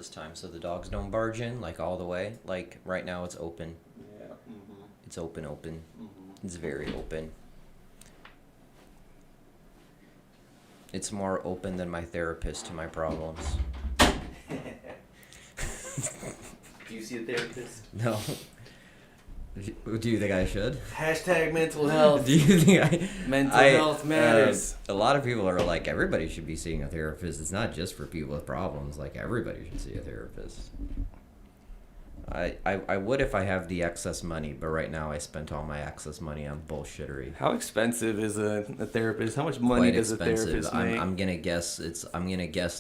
this time so the dogs don't barge in, like, all the way. Like, right now it's open. Yeah. Mm-hmm. It's open. Mm-hmm. It's very open. It's more open than my therapist to my problems. Do you see a therapist? No. Do you think I should? Hashtag mental health. Do you think Mental health matters. A lot of people are like, everybody should be seeing a therapist. It's not just for people with problems. Like, everybody should see a therapist. I would if I have the excess money, but right now I spent all my excess money on bullshittery. How expensive is a therapist? How much money does a therapist make? I'm gonna guess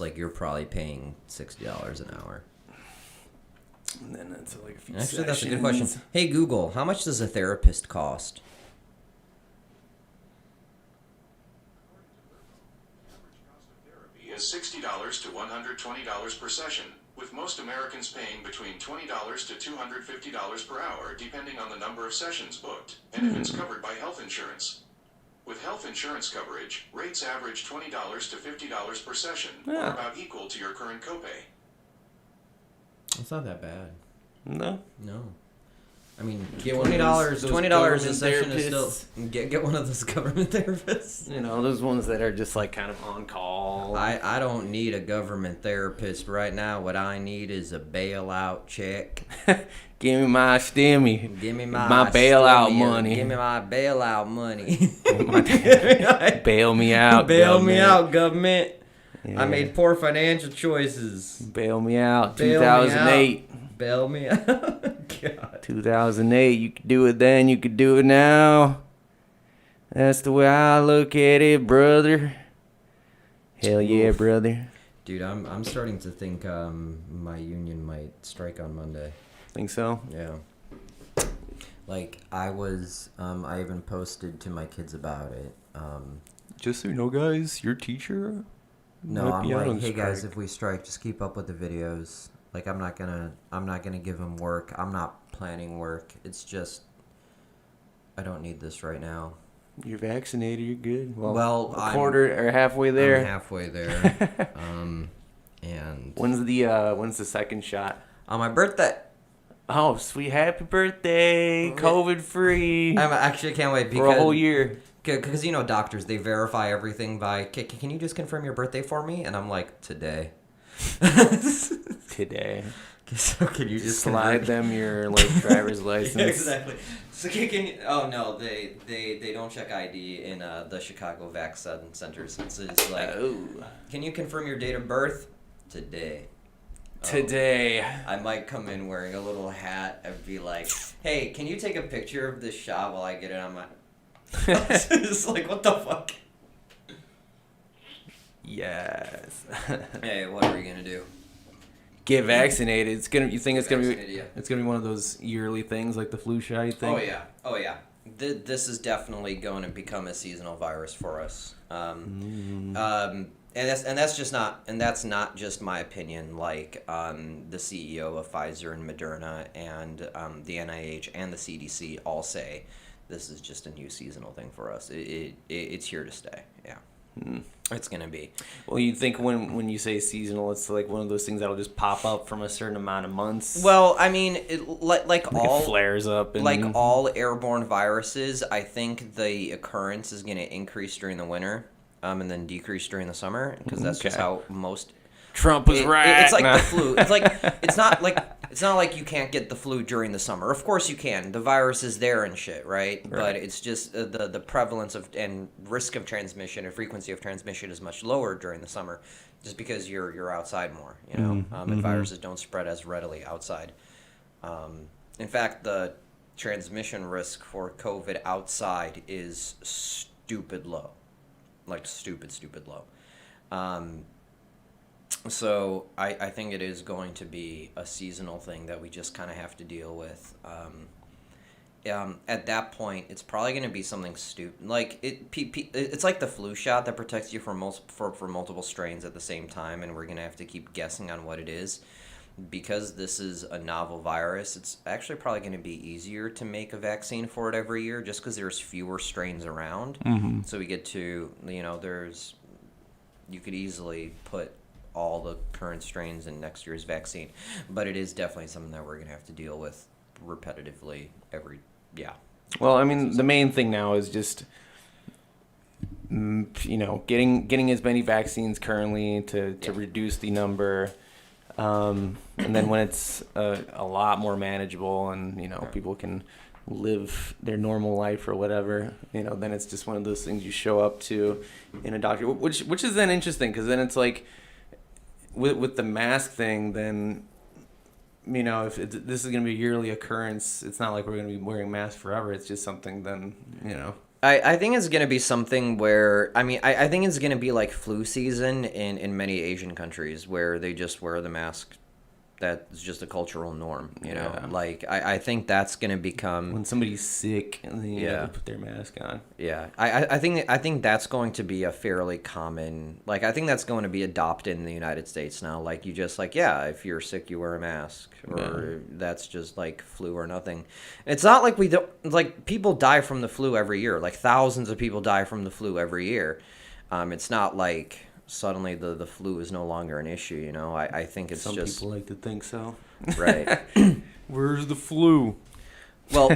like you're probably paying $60 an hour. And then that's like a few Actually, sessions. that's a good question. Hey Google, how much does a therapist cost? Is $60 to $120 per session, with most Americans paying between $20 to $250 per hour depending on the number of sessions booked, and if it's covered by health insurance. With health insurance coverage, rates average $20 to $50 per session, or about equal to your current copay. It's not that bad. No. I mean, Get one of those $20 a session government is still get one of those government therapists. You know, those ones that are just like kind of on call. I don't need a government therapist right now. What I need is a bailout check. Give me my stimmy. Give me my bailout stimmy. money. Give me my bailout money. Bail me out. Bail government. me out, government. Yeah. I made poor financial choices. Bail me out. Bail 2008. Bail me out. God. 2008. You could do it then. You could do it now. That's the way I look at it, brother. Hell yeah, brother. Dude, I'm starting to think my union might strike on Monday. Think so? Yeah. Like, I even posted to my kids about it. Just so you know, guys, your teacher. No, I'm like, hey guys, if we strike, just keep up with the videos. Like, I'm not gonna give them work. I'm not planning work. It's just, I don't need this right now. You're vaccinated. You're good. Well, a quarter or halfway there. I'm halfway there. And When's the second shot? on my birthday. Oh, sweet happy birthday, COVID free. I actually can't wait for a whole year. Because, you know, doctors, they verify everything by, can you just confirm your birthday for me? And I'm like, today. Today. So can you just slide them your driver's license? Yeah, exactly. So can you, oh no, they don't check ID in the Chicago Vac Centers. It's like, can you confirm your date of birth? Today. Today. I might come in wearing a little hat and be like, hey, can you take a picture of this shot while I get it on my... It's like, what the fuck? Yes. Hey, what are we gonna do? Get vaccinated. You think it's gonna be? Yeah. It's gonna be one of those yearly things like the flu shot. You think? Oh yeah. This is definitely going to become a seasonal virus for us. And that's not just my opinion. Like the CEO of Pfizer and Moderna and the NIH and the CDC all say this is just a new seasonal thing for us. It's here to stay. Yeah. It's gonna be. Well, you think when you say seasonal, it's like one of those things that'll just pop up from a certain amount of months. Well, I mean, it flares up. Like all airborne viruses, I think the occurrence is going to increase during the winter, and then decrease during the summer, because that's just how most. Trump was right. It's like the flu. It's like it's not like you can't get the flu during the summer. Of course you can. The virus is there and shit, right? But it's just the prevalence of and risk of transmission and frequency of transmission is much lower during the summer, just because you're outside more. You know, and viruses don't spread as readily outside. In fact, the transmission risk for COVID outside is stupid low, like stupid low. So I think it is going to be a seasonal thing that we just kind of have to deal with. At that point, it's probably going to be something stupid. Like it's like the flu shot that protects you for multiple strains at the same time, and we're going to have to keep guessing on what it is. Because this is a novel virus, it's actually probably going to be easier to make a vaccine for it every year, just because there's fewer strains around. So we get to, you could easily put all the current strains in next year's vaccine. But it is definitely something that we're going to have to deal with repetitively Well, I mean, the main thing now is just, getting as many vaccines currently to reduce the number. And then when it's a lot more manageable and, people can live their normal life or whatever, then it's just one of those things you show up to in a doctor, which is then interesting because then it's like with the mask thing, then, if this is going to be a yearly occurrence, it's not like we're going to be wearing masks forever. It's just something then, I think it's going to be something where, I think it's going to be like flu season in many Asian countries where they just wear the mask. That's just a cultural norm, Yeah. Like, I think that's going to become... when somebody's sick and they have to put their mask on. Yeah, I think that's going to be a fairly common... Like, I think that's going to be adopted in the United States now. Like, you just, like, if you're sick, you wear a mask. Or that's just, like, flu or nothing. It's not like we don't... Like, people die from the flu every year. Like, thousands of people die from the flu every year. It's not like... suddenly the flu is no longer an issue, I think it's Some just... people like to think so. Right. Where's the flu? Well,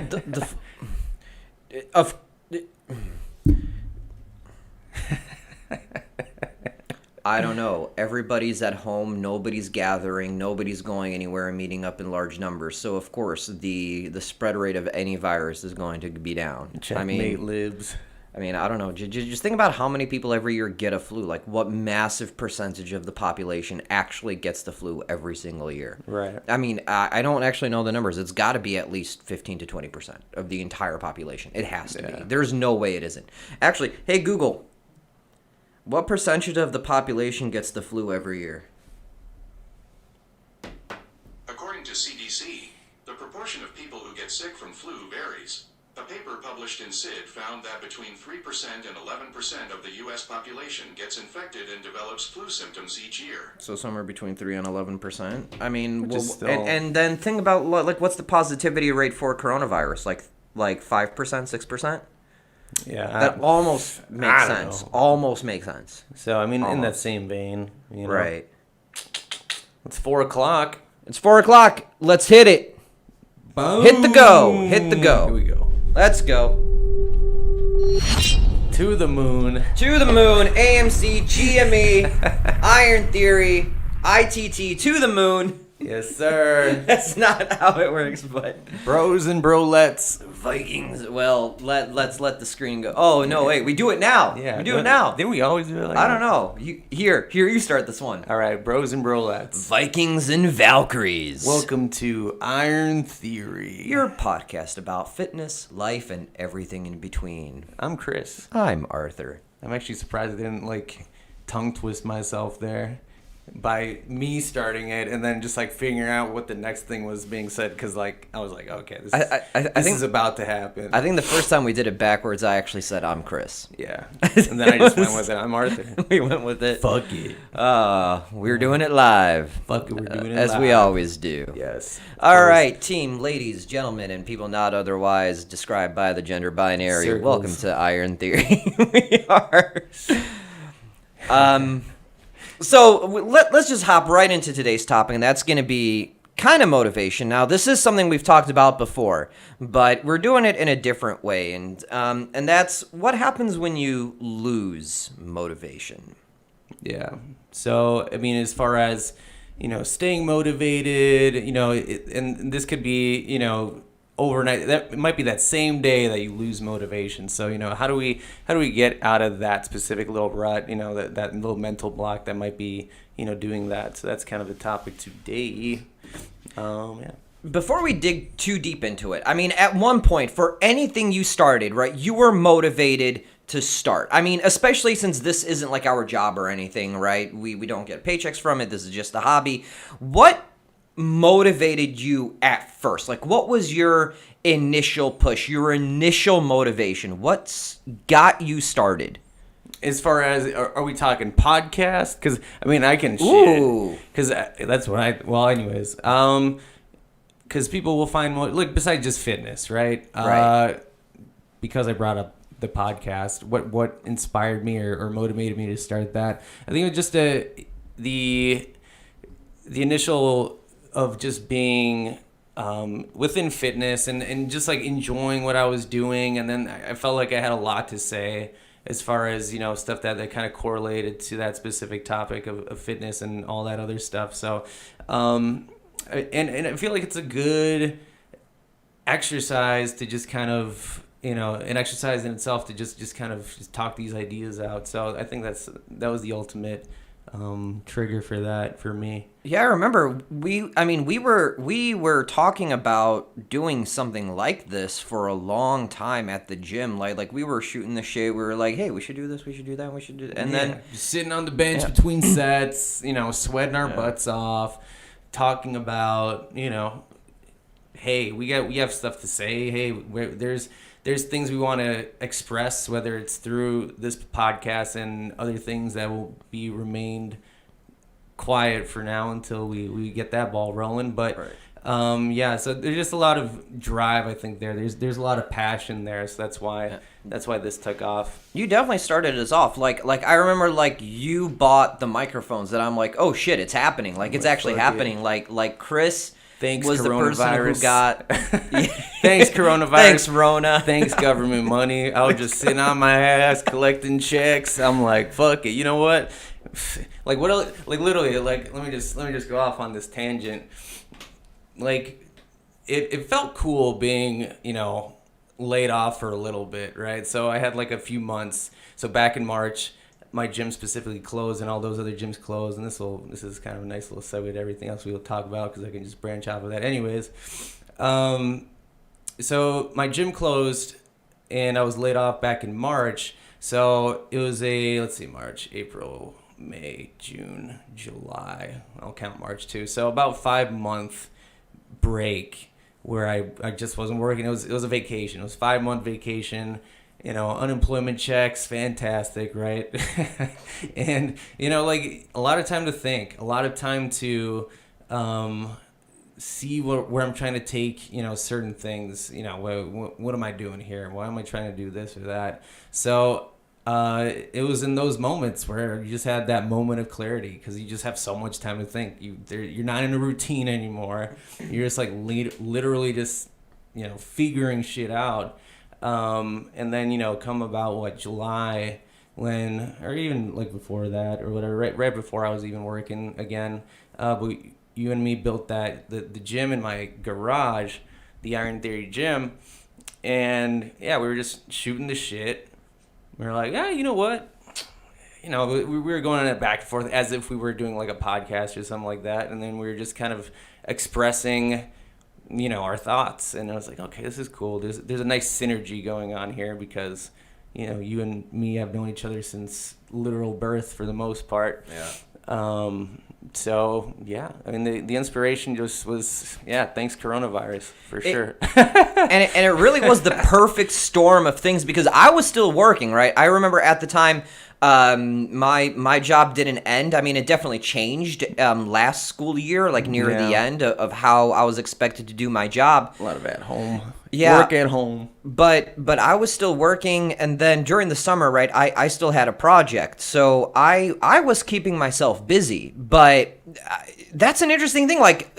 I don't know. Everybody's at home. Nobody's gathering. Nobody's going anywhere and meeting up in large numbers. So, of course, the spread rate of any virus is going to be down. Checkmate libs. I don't know. Just think about how many people every year get a flu. Like, what massive percentage of the population actually gets the flu every single year? Right. I don't actually know the numbers. It's got to be at least 15 to 20% of the entire population. It has to be. There's no way it isn't. Actually, hey, Google, what percentage of the population gets the flu every year? According to CDC, the proportion of people who get sick from flu varies. A paper published in SID found that between 3% and 11% of the U.S. population gets infected and develops flu symptoms each year. So somewhere between 3 and 11%. And then think about, like, what's the positivity rate for coronavirus? Like 5%, 6%? Yeah. That almost makes sense. Almost makes sense. So, in that same vein, Right. It's 4 o'clock. It's 4 o'clock. Let's hit it. Boom. Hit the go. Hit the go. Here we go. Let's go. To the moon. To the moon. AMC, GME, Iron Theory, ITT, to the moon. Yes, sir. That's not how it works, but... Bros and brolettes. Vikings. Well, let's let the screen go. Oh, no, wait. We do it now. Yeah. We do it now. Didn't we always do it like I that? don't know. Here, you start this one. All right, bros and brolettes. Vikings and Valkyries. Welcome to Iron Theory. Your podcast about fitness, life, and everything in between. I'm Chris. I'm Arthur. I'm actually surprised I didn't, tongue twist myself there by me starting it and then just, figuring out what the next thing was being said because, I was like, okay, this is about to happen. I think the first time we did it backwards, I actually said, I'm Chris. Yeah. And then I just went with it. I'm Arthur. We went with it. Fuck it. We're doing it live. Fuck it, we're doing it as live. we always do. Yes. All right, team, ladies, gentlemen, and people not otherwise described by the gender binary. Circles. Welcome to Iron Theory. We are. So let's just hop right into today's topic, and that's going to be kind of motivation. Now, this is something we've talked about before, but we're doing it in a different way, and that's what happens when you lose motivation. Yeah. So, as far as, staying motivated, and this could be, overnight. That might be that same day that you lose motivation. So, how do we get out of that specific little rut, that little mental block that might be, doing that. So that's kind of the topic today. Yeah. Before we dig too deep into it, at one point, for anything you started, right, you were motivated to start. Especially since this isn't like our job or anything, right? We don't get paychecks from it. This is just a hobby. What motivated you at first? What was your initial push, your initial motivation? What's got you started? As far as, are we talking podcast? Because, I can shit. Because that's what anyways. Because people will find, besides just fitness, right? Right. Because I brought up the podcast, what inspired me or motivated me to start that? I think it was just the initial of just being within fitness and just like enjoying what I was doing, and then I felt like I had a lot to say as far as, you know, stuff that kind of correlated to that specific topic of fitness and all that other stuff. So and I feel like it's a good exercise to just kind of, you know, an exercise in itself to just kind of just talk these ideas out. So I think that was the ultimate trigger for that for me. Yeah, I remember we were talking about doing something like this for a long time at the gym. Like we were shooting the shit. We were like, hey, we should do this, we should do that, we should do that. And then just sitting on the bench between sets, you know, sweating our butts off, talking about, you know, hey, we have stuff to say. Hey, there's things we want to express, whether it's through this podcast and other things that will be remained quiet for now until we get that ball rolling. But so there's just a lot of drive, I think there's a lot of passion there, so that's why this took off. You definitely started us off. Like I remember, like, you bought the microphones that I'm like, oh shit, it's happening. Like, it's actually happening. Yeah. Like Chris was the person who got thanks coronavirus, thanks Rona, thanks government money. I was just sitting on my ass collecting checks. I'm like, fuck it, you know what? Like what else? Like literally, like let me just go off on this tangent. Like it felt cool being, you know, laid off for a little bit, right? So I had like a few months. So back in March, my gym specifically closed and all those other gyms closed, and this is kind of a nice little segue to everything else we will talk about because I can just branch off of that anyways. So my gym closed and I was laid off back in March. So it was March, April, May, June, July. I'll count March too. So about 5-month break where I just wasn't working. It was a vacation. It was 5-month vacation. You know, unemployment checks, fantastic, right? And, you know, like a lot of time to think, a lot of time to see where I'm trying to take, you know, certain things, you know, what am I doing here? Why am I trying to do this or that? So it was in those moments where you just had that moment of clarity because you just have so much time to think. You're not in a routine anymore. You're just like literally just, you know, figuring shit out. And then, you know, come about July when, or even like before that or whatever, right before I was even working again. But you and me built the gym in my garage, the Iron Theory gym. And yeah, we were just shooting the shit. We were like, you know what? You know, we were going on it back and forth as if we were doing like a podcast or something like that. And then we were just kind of expressing, you know, our thoughts. And I was like, okay, this is cool. There's a nice synergy going on here because, you know, you and me have known each other since literal birth for the most part. Yeah. So yeah, I mean the inspiration just was thanks coronavirus for sure. and it really was the perfect storm of things because I was still working, right? I remember at the time my job didn't end. I mean, it definitely changed last school year, like near the end of how I was expected to do my job. A lot of at home. Yeah. Work at home. But I was still working, and then during the summer, right, I still had a project. So I was keeping myself busy. But that's an interesting thing. Like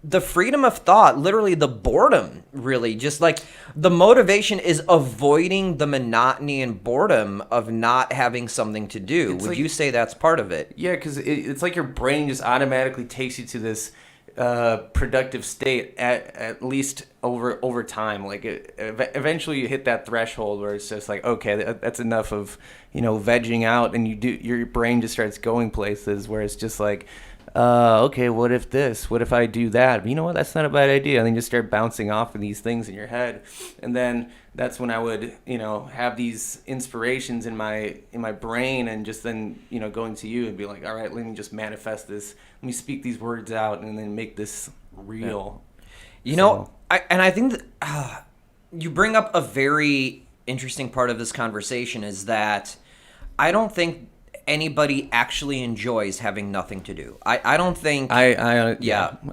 the freedom of thought, literally the boredom, really, just like the motivation is avoiding the monotony and boredom of not having something to do. Would you say that's part of it? Yeah, because it's like your brain just automatically takes you to this productive state at least over time. Like eventually you hit that threshold where it's just like, okay, that's enough of, you know, vegging out, and your brain just starts going places where it's just like, okay, what if this? What if I do that? But you know what? That's not a bad idea. And then you just start bouncing off of these things in your head. And then that's when I would, you know, have these inspirations in my brain, and just then, you know, going to you and be like, all right, let me just manifest this. Let me speak these words out and then make this real. You know, I think that you bring up a very interesting part of this conversation is that I don't think anybody actually enjoys having nothing to do. I don't think... I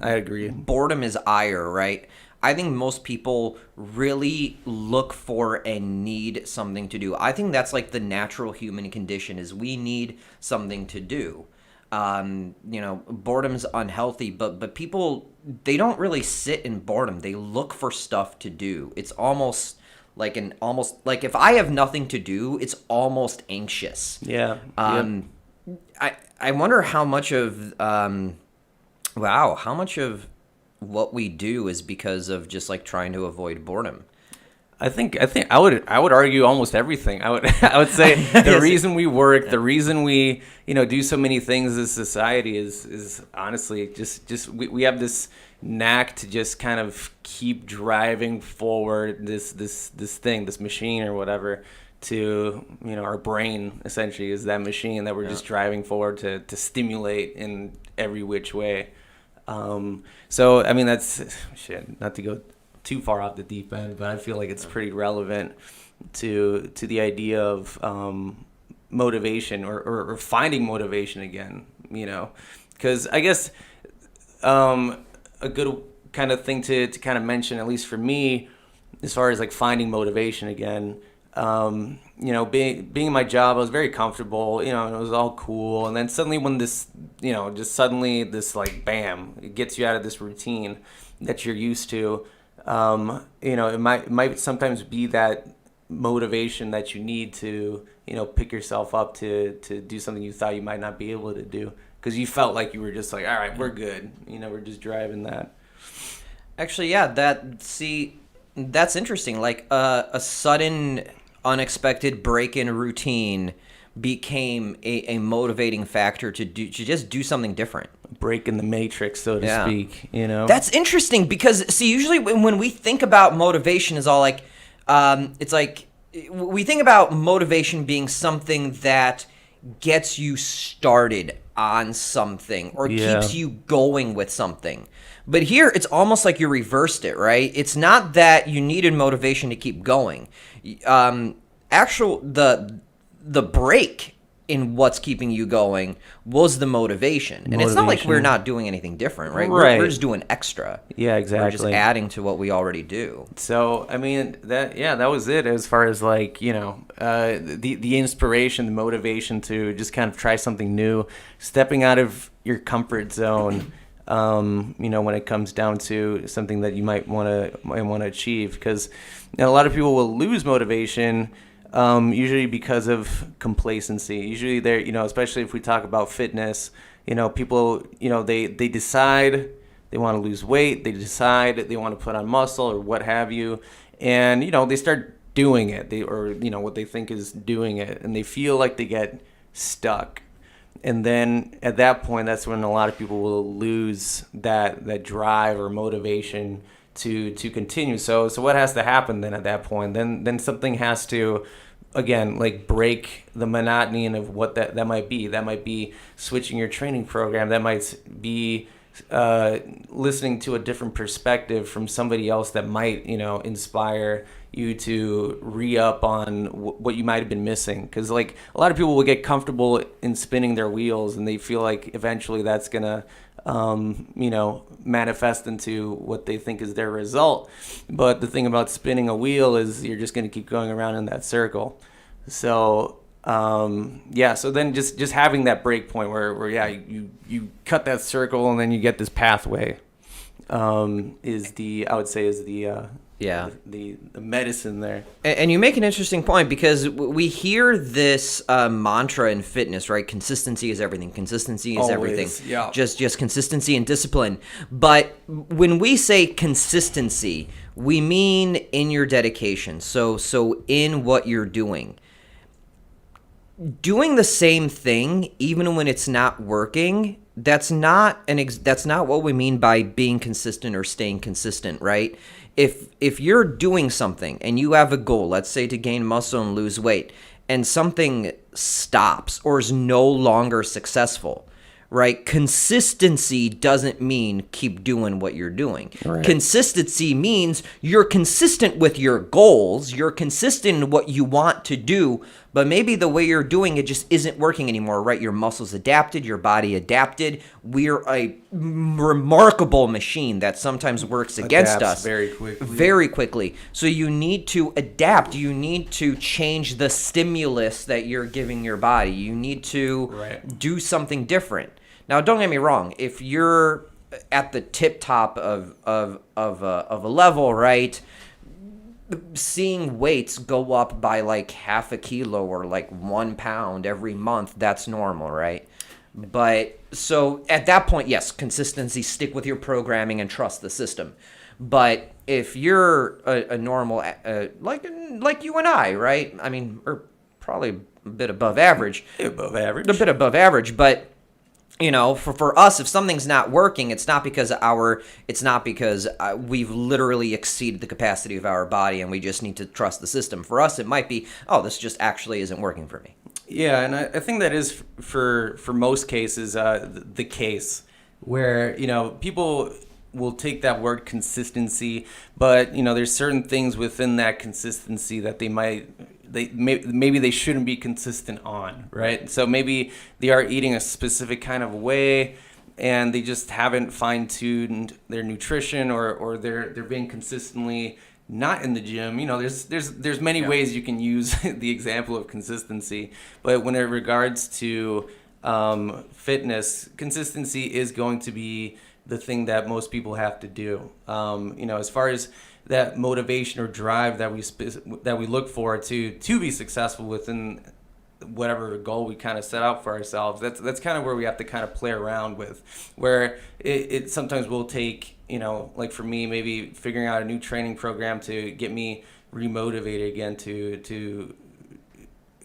agree. Boredom is ire, right? I think most people really look for and need something to do. I think that's like the natural human condition is we need something to do. boredom's unhealthy, but people, they don't really sit in boredom. They look for stuff to do. It's almost like if I have nothing to do, it's almost anxious. Yeah. I wonder how much of how much of what we do is because of just like trying to avoid boredom. I think I would argue almost everything. I would say the reason we work, the reason we do so many things as society is honestly just we have this knack to just kind of keep driving forward this machine or whatever, to our brain essentially is that machine that we're just driving forward to stimulate in every which way. So I mean, that's shit, not to go too far off the deep end, but I feel like it's pretty relevant to the idea of motivation or finding motivation again, because I guess a good kind of thing to kind of mention, at least for me, as far as like finding motivation again, being in my job, I was very comfortable, and it was all cool. And then suddenly when this, this like, bam, it gets you out of this routine that you're used to. It might sometimes be that motivation that you need to, pick yourself up to do something you thought you might not be able to do, because you felt like you were just like, all right, we're good. We're just driving that. Actually, yeah, that's interesting. Like a sudden, unexpected break in routine became a motivating factor to just do something different. Break in the matrix, so to speak. That's interesting, because see, usually when we think about motivation, is all like, it's like we think about motivation being something that gets you started on something or keeps you going with something. But here, it's almost like you reversed it, right? It's not that you needed motivation to keep going. The break in what's keeping you going was the motivation. And it's not like we're not doing anything different, right? We're just doing extra. Yeah, exactly. We're just adding to what we already do. So, I mean, that was it as far as like, the inspiration, the motivation to just kind of try something new, stepping out of your comfort zone, when it comes down to something that you might want to achieve. Because a lot of people will lose motivation usually because of complacency. Usually they're, especially if we talk about fitness, people, they decide they want to lose weight, they decide they want to put on muscle or what have you, and, they start doing it, what they think is doing it, and they feel like they get stuck. And then at that point, that's when a lot of people will lose that drive or motivation to continue. So what has to happen then at that point? Then something has to, again, like break the monotony of what that might be. That might be switching your training program. That might be listening to a different perspective from somebody else that might, inspire you to re-up on what you might have been missing. Because like a lot of people will get comfortable in spinning their wheels, and they feel like eventually that's gonna manifest into what they think is their result. But the thing about spinning a wheel is you're just going to keep going around in that circle. So so then just having that break point where you cut that circle and then you get this pathway is the medicine there. And you make an interesting point, because we hear this mantra in fitness, right? Consistency is everything. Consistency is everything. Yeah. Just consistency and discipline. But when we say consistency, we mean in your dedication. So in what you're doing. Doing the same thing even when it's not working, that's not what we mean by being consistent or staying consistent, right? If you're doing something and you have a goal, let's say to gain muscle and lose weight, and something stops or is no longer successful, right? Consistency doesn't mean keep doing what you're doing. Right. Consistency means you're consistent with your goals, you're consistent in what you want to do, but maybe the way you're doing it just isn't working anymore, right? Your muscles adapted, your body adapted. We're a remarkable machine that sometimes works against us very quickly. Very quickly. So you need to adapt. You need to change the stimulus that you're giving your body. You need to do something different. Now, don't get me wrong. If you're at the tip top of a level, right? Seeing weights go up by like half a kilo or like 1 pound every month, that's normal, right? But so at that point, yes, consistency, stick with your programming and trust the system. But if you're a normal, like you and I, right? I mean, or probably a bit above average. Above average. A bit above average, but for us, if something's not working, it's not because we've literally exceeded the capacity of our body and we just need to trust the system. For us, it might be, oh, this just actually isn't working for me. Yeah, and I think that is for most cases the case where people will take that word consistency, but there's certain things within that consistency that maybe they shouldn't be consistent on, right? So maybe they are eating a specific kind of way and they just haven't fine-tuned their nutrition, or they're being consistently not in the gym. There's many ways you can use the example of consistency, but when it regards to fitness, consistency is going to be the thing that most people have to do. As far as that motivation or drive that we look for to be successful within whatever goal we kind of set out for ourselves, that's kind of where we have to kind of play around with, where it sometimes will take, like for me, maybe figuring out a new training program to get me remotivated again to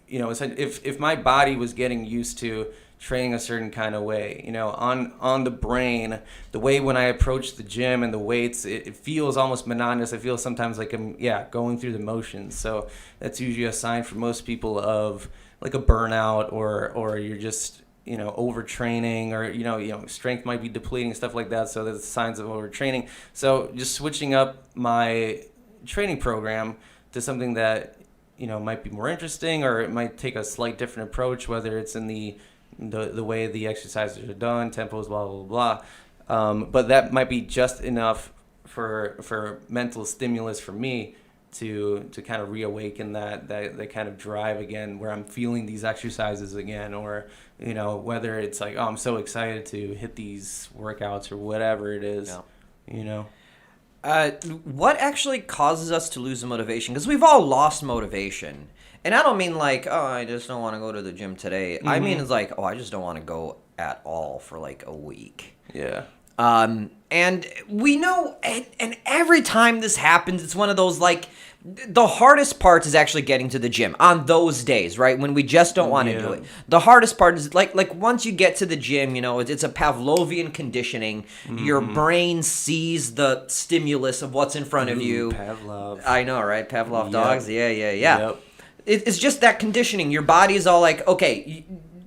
if my body was getting used to training a certain kind of way, on the brain, the way when I approach the gym and the weights, it feels almost monotonous. I feel sometimes like I'm going through the motions. So that's usually a sign for most people of like a burnout, or you're just overtraining, or strength might be depleting, stuff like that. So that's signs of overtraining. So just switching up my training program to something that might be more interesting, or it might take a slight different approach, whether it's in the way the exercises are done, tempos, blah blah blah. But that might be just enough for mental stimulus for me to kind of reawaken that kind of drive again, where I'm feeling these exercises again, or whether it's like, oh, I'm so excited to hit these workouts or whatever it is. Yeah. What actually causes us to lose the motivation? Because we've all lost motivation. And I don't mean like, oh, I just don't want to go to the gym today. Mm-hmm. I mean, it's like, oh, I just don't want to go at all for like a week. Yeah. And we know, and every time this happens, it's one of those, like, the hardest part is actually getting to the gym on those days, right? When we just don't want to do it. The hardest part is like once you get to the gym, it's a Pavlovian conditioning. Mm-hmm. Your brain sees the stimulus of what's in front of you. Pavlov. I know, right? Pavlov dogs. Yeah. Yep. It's just that conditioning. Your body is all like, okay,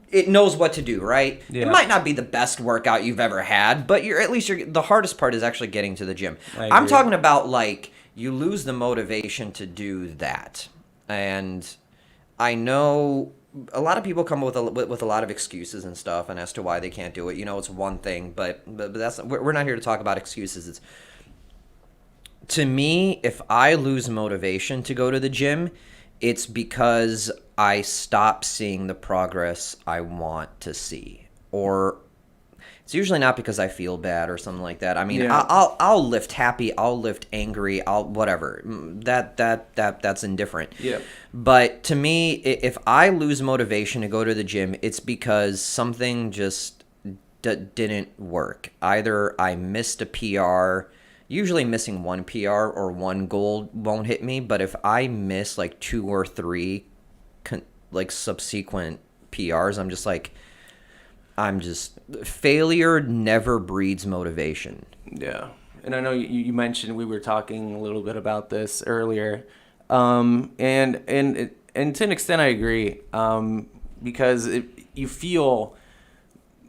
it knows what to do, right? Yeah. It might not be the best workout you've ever had, but the hardest part is actually getting to the gym. I'm talking about like you lose the motivation to do that. And I know a lot of people come up with a lot of excuses and stuff, and as to why they can't do it. It's one thing, but we're not here to talk about excuses. To me, if I lose motivation to go to the gym, it's because I stop seeing the progress I want to see, or it's usually not because I feel bad or something like that. I mean, yeah. I'll lift happy, I'll lift angry, I'll whatever. That's indifferent. Yeah. But to me, if I lose motivation to go to the gym, it's because something just didn't work. Either I missed a PR. Usually missing one PR or one goal won't hit me, but if I miss like 2 or 3 subsequent PRs, I'm just failure never breeds motivation. Yeah. And I know you mentioned, we were talking a little bit about this earlier. And to an extent I agree. Because you feel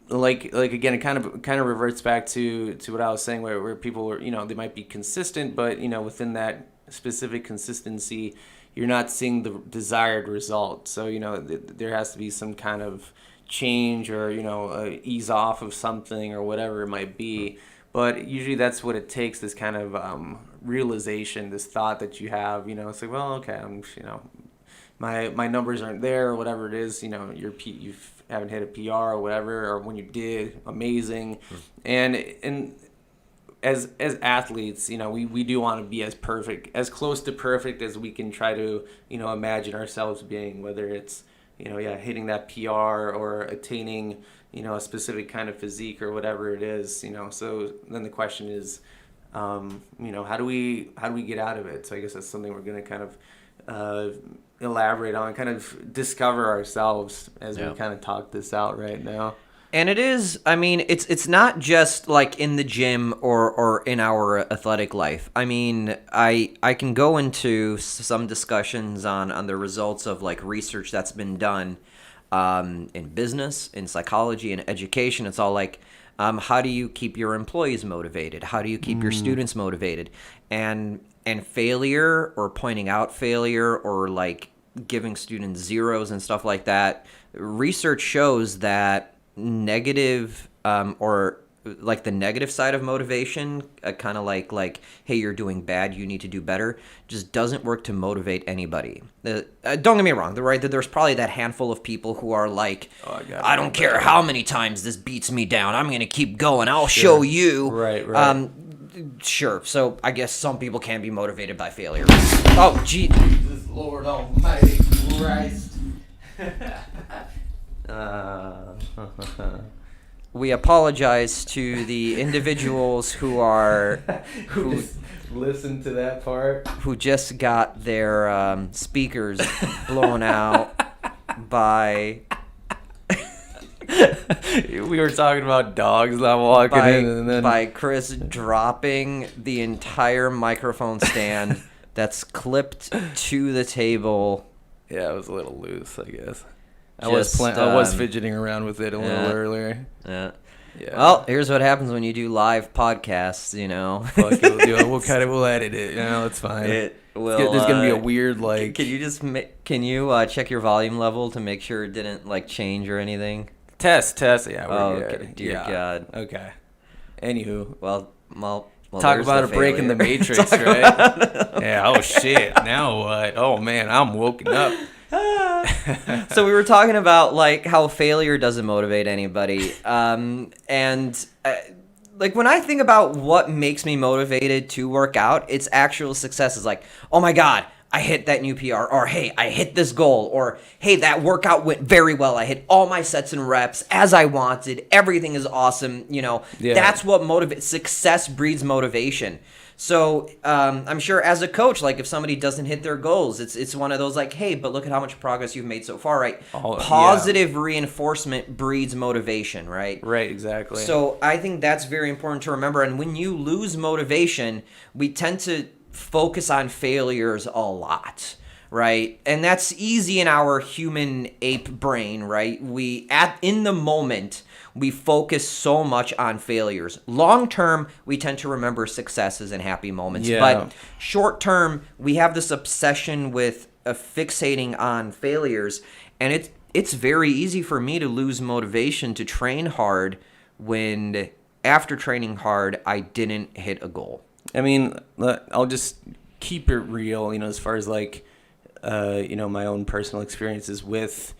like again, it kind of reverts back to what I was saying, where people are, they might be consistent, but within that specific consistency, you're not seeing the desired result. So there has to be some kind of change, or ease off of something, or whatever it might be. But usually that's what it takes, this kind of realization, this thought that you have. It's like, well, okay, I'm my numbers aren't there, or whatever it is. You've haven't hit a PR or whatever, or when you did, amazing. And as athletes, we do want to be as perfect, as close to perfect as we can try to, imagine ourselves being, whether it's, hitting that PR or attaining, a specific kind of physique or whatever it is, So then the question is, how do we get out of it? So I guess that's something we're going to kind of elaborate on, kind of discover ourselves as we kind of talk this out right now. And it is, I mean, it's not just like in the gym or in our athletic life. I mean, I can go into some discussions on the results of like research that's been done in business, in psychology, in education. It's all like, how do you keep your employees motivated? How do you keep your students motivated? And failure, or pointing out failure, or like giving students zeros and stuff like that, research shows that negative or like the negative side of motivation, kind of like hey, you're doing bad, you need to do better, just doesn't work to motivate anybody. Don't get me wrong, right? There's probably that handful of people who are like, I don't care how many times this beats me down, I'm gonna keep going, I'll show you. Right. Sure. So I guess some people can be motivated by failure. Oh, Jesus, Lord Almighty Christ. We apologize to the individuals who listen to that part, who just got their speakers blown out by. We were talking about dogs not walking in, and then by Chris dropping the entire microphone stand that's clipped to the table. Yeah, it was a little loose, I guess. I Just, was fidgeting around with it a little earlier. Yeah. Yeah. Well, here's what happens when you do live podcasts, Fuck it, we'll edit it. It's fine. It will. There's gonna be a weird like. Can you check your volume level to make sure it didn't like change or anything? Test. Yeah, we're good. Okay. Dear God. Okay. Anywho, well, talk about a break in the Matrix, right? Yeah. Oh shit. Now what? Oh man, I'm woken up. So we were talking about like how failure doesn't motivate anybody, and like when I think about what makes me motivated to work out, it's actual successes. Like, oh my God, I hit that new PR, or hey, I hit this goal, or hey, that workout went very well. I hit all my sets and reps as I wanted. Everything is awesome. That's what motivates. Success breeds motivation. So I'm sure as a coach, like if somebody doesn't hit their goals, it's one of those like, hey, but look at how much progress you've made so far, right? Positive reinforcement breeds motivation, right? Right, exactly. So I think that's very important to remember. And when you lose motivation, we tend to focus on failures a lot, right? And that's easy in our human ape brain, right? In the moment, we focus so much on failures. Long term, we tend to remember successes and happy moments. Yeah. But short term, we have this obsession with fixating on failures. And it's very easy for me to lose motivation to train hard when after training hard, I didn't hit a goal. I mean, I'll just keep it real, as far as like, my own personal experiences with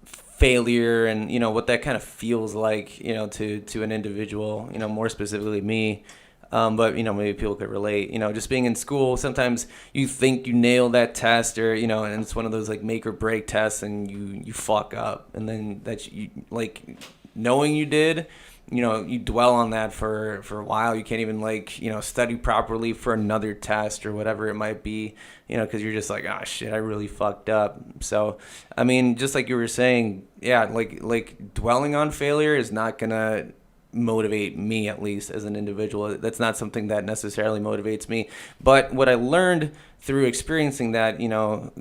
failure and, what that kind of feels like, to an individual, more specifically me. But, maybe people could relate, just being in school, sometimes you think you nail that test or, and it's one of those like make or break tests and you fuck up. And then you like knowing you did, you dwell on that for a while. You can't even like, study properly for another test or whatever it might be, because you're just like, shit, I really fucked up. So, I mean, just like you were saying, yeah, like dwelling on failure is not going to motivate me, at least as an individual. That's not something that necessarily motivates me. But what I learned through experiencing that, a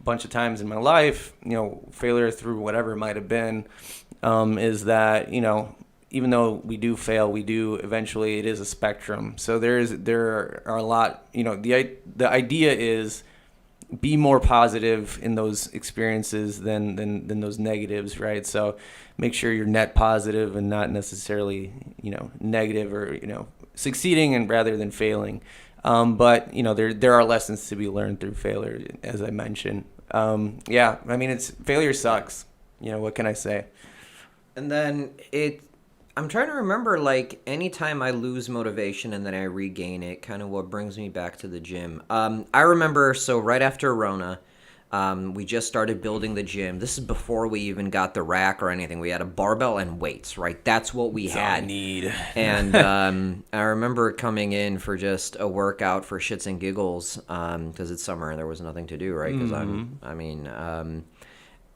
bunch of times in my life, failure through whatever it might have been, is that, even though we do fail, we do eventually. It is a spectrum. So there are a lot. The idea is be more positive in those experiences than those negatives, right? So make sure you're net positive and not necessarily negative or succeeding and rather than failing. But there are lessons to be learned through failure, as I mentioned. Yeah, I mean failure sucks. what can I say? And then I'm trying to remember, like, anytime I lose motivation and then I regain it, kind of what brings me back to the gym. I remember, so right after Rona, we just started building the gym. This is before we even got the rack or anything. We had a barbell and weights, right? That's what we had. Need. And I remember coming in for just a workout for shits and giggles, because it's summer and there was nothing to do, right? Because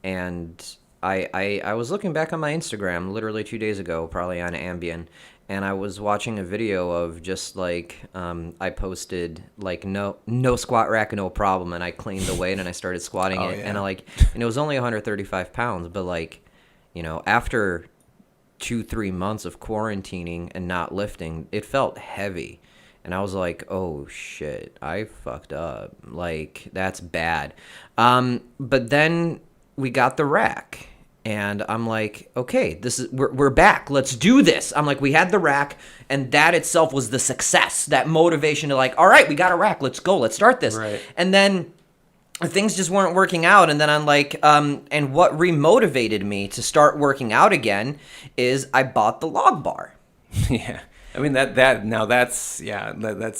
and I was looking back on my Instagram literally 2 days ago, probably on Ambien, and I was watching a video of just like I posted like no squat rack, no problem, and I cleaned the weight and I started squatting it, yeah. and and it was only 135 pounds, but like, after 2-3 months of quarantining and not lifting, it felt heavy. And I was like, oh shit, I fucked up. Like, that's bad. But then we got the rack. And I'm like, okay, we're back. Let's do this. I'm like, we had the rack, and that itself was the success, that motivation to like, all right, we got a rack. Let's go. Let's start this. Right. And then things just weren't working out. And then I'm like, and what remotivated me to start working out again is I bought the log bar. Yeah. I mean, that's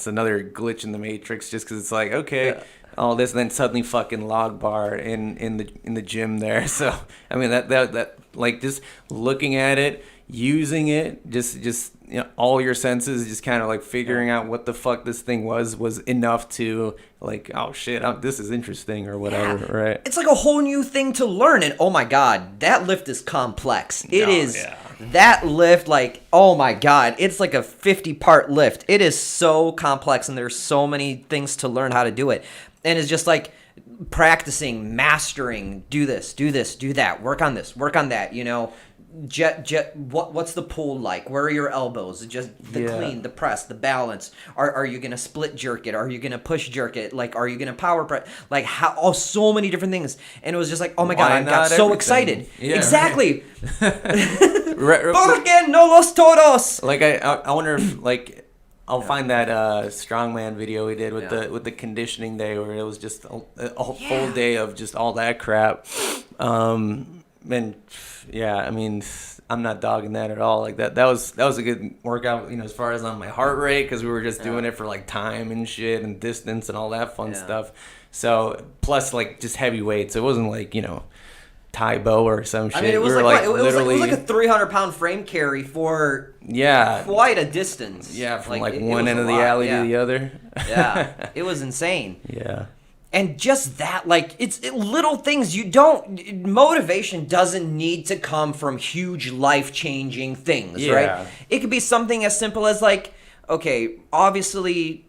another glitch in the matrix, just because it's like, okay, Yeah. all this, and then suddenly fucking log bar in the gym there. So I mean, that like, just looking at it, using it, just all your senses, just kind of like figuring out what the fuck this thing was enough to like, oh shit, this is interesting or whatever. Yeah. Right? It's like a whole new thing to learn, and oh my god, that lift is complex. It is. Yeah. That lift, like, oh my god, it's like a 50-part lift. It is so complex, and there's so many things to learn how to do it. And it's just like practicing, mastering, do this, do that, work on this, work on that, what's the pull like? Where are your elbows? Just the clean, the press, the balance. Are you gonna split jerk it? Are you gonna push jerk it? Like, are you gonna power press? Like, how? Oh, so many different things. And it was just like, oh my god, I got so excited. Yeah, exactly. Right. Porque no los todos. Like, I wonder if, like, I'll find that strongman video we did with the conditioning day, where it was just a full day of just all that crap. And yeah, I mean, I'm not dogging that at all. Like, that was a good workout, as far as on my heart rate, because we were just doing it for like time and shit and distance and all that fun stuff. So plus, like, just heavy weights. It wasn't like, Taibo or some shit. I mean, it was we like, were it was like a 300-pound frame carry for quite a distance. Yeah, from like one end of the alley to the other. Yeah, it was insane. Yeah. And just that, like, it's little things. Motivation doesn't need to come from huge life-changing things, right? It could be something as simple as, like, okay, obviously,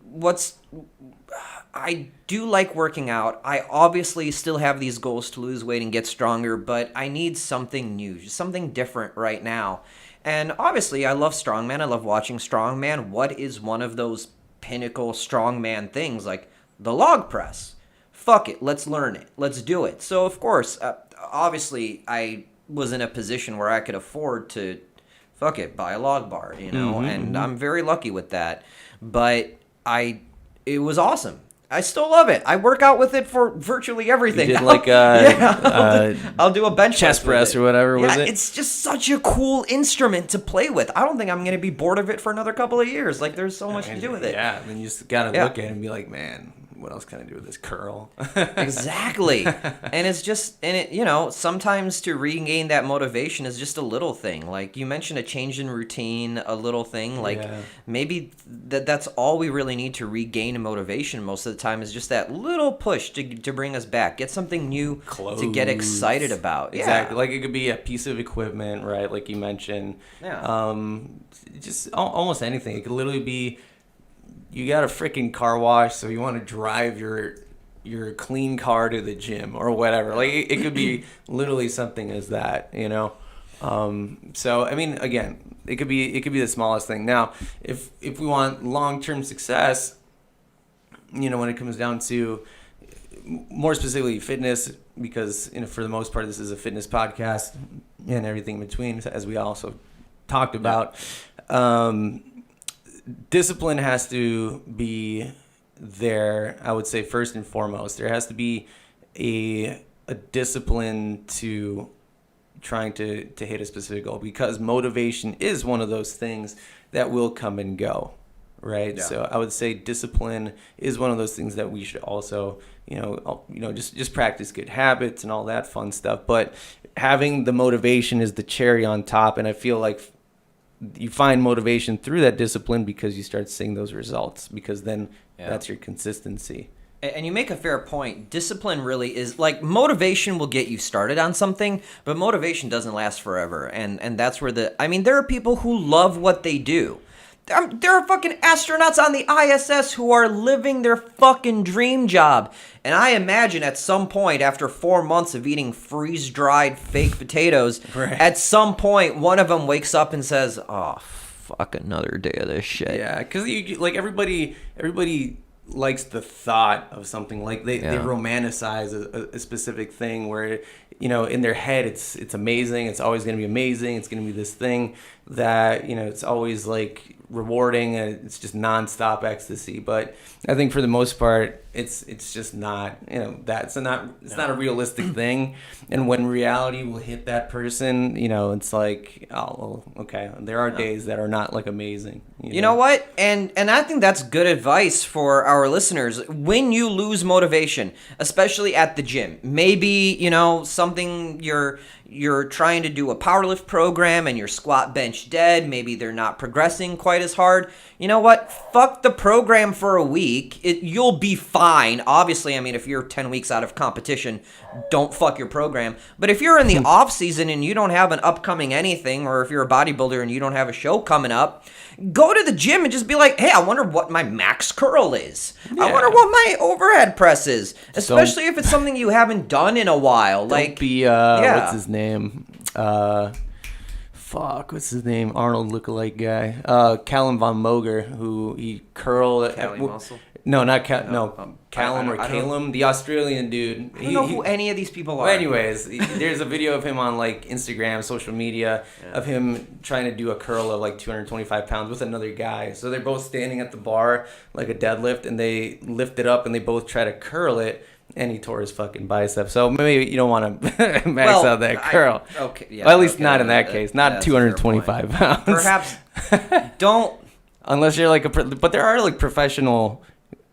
I do like working out. I obviously still have these goals to lose weight and get stronger, but I need something new, something different right now. And obviously, I love strongman. I love watching strongman. What is one of those pinnacle strongman things? Like the log press. Fuck it, let's learn it. Let's do it. So, of course, obviously, I was in a position where I could afford to, buy a log bar, and I'm very lucky with that. But it was awesome. I still love it. I work out with it for virtually everything. You did like I'll do a bench chest press or whatever, was it? It's just such a cool instrument to play with. I don't think I'm going to be bored of it for another couple of years. Like, there's so much to do with it. Yeah, then you just got to look at it and be like, man, what else can I do with this curl? Exactly. And it's just, sometimes to regain that motivation is just a little thing. Like you mentioned, a change in routine, a little thing. Like maybe that's all we really need to regain motivation most of the time, is just that little push to bring us back. Get something new to get excited about. Exactly. Like, it could be a piece of equipment, right? Like you mentioned. Yeah. Just almost anything. It could literally be, you got a freaking car wash, so you want to drive your clean car to the gym or whatever. Like, it could be literally something as that, So I mean, again, it could be the smallest thing. Now, if we want long-term success, when it comes down to more specifically fitness, because for the most part this is a fitness podcast and everything in between, as we also talked about. Discipline has to be there, I would say, first and foremost. There has to be a discipline to trying to hit a specific goal, because motivation is one of those things that will come and go, right? Yeah. So I would say discipline is one of those things that we should also, just practice good habits and all that fun stuff. But having the motivation is the cherry on top, and I feel like you find motivation through that discipline because you start seeing those results, because then that's your consistency. And you make a fair point. Discipline really is like motivation will get you started on something, but motivation doesn't last forever. And that's where there are people who love what they do. There are fucking astronauts on the ISS who are living their fucking dream job. And I imagine at some point, after 4 months of eating freeze-dried fake potatoes, at some point, one of them wakes up and says, oh, fuck, another day of this shit. Yeah, because like everybody likes the thought of something, like they romanticize a specific thing where, in their head it's amazing, it's always going to be amazing, it's going to be this thing that, it's always like rewarding, and it's just nonstop ecstasy. But I think for the most part, it's just not, it's not a realistic thing. And when reality will hit that person, it's like, oh, well, okay, there are days that are not like amazing. You know what? And I think that's good advice for our listeners. When you lose motivation, especially at the gym, maybe, something you're trying to do a powerlift program and your squat bench dead, maybe they're not progressing quite as hard. You know what? Fuck the program for a week. You'll be fine. Obviously, if you're 10 weeks out of competition, don't fuck your program. But if you're in the off season and you don't have an upcoming anything, or if you're a bodybuilder and you don't have a show coming up, go to the gym and just be like, hey, I wonder what my max curl is. Yeah. I wonder what my overhead press is. Especially if it's something you haven't done in a while. What's his name? What's his name? Arnold lookalike guy. Callum von Moger, who he curled. Muscle? No, not Callum or Calum, the Australian dude. I don't know who any of these people are. Well, anyways, there's a video of him on like Instagram, social media, of him trying to do a curl of like 225 pounds with another guy. So they're both standing at the bar like a deadlift, and they lift it up and they both try to curl it. And he tore his fucking bicep. So maybe you don't want to max out that curl. At least not in that case. Not 225 pounds. Perhaps don't. Unless you're like but there are like professional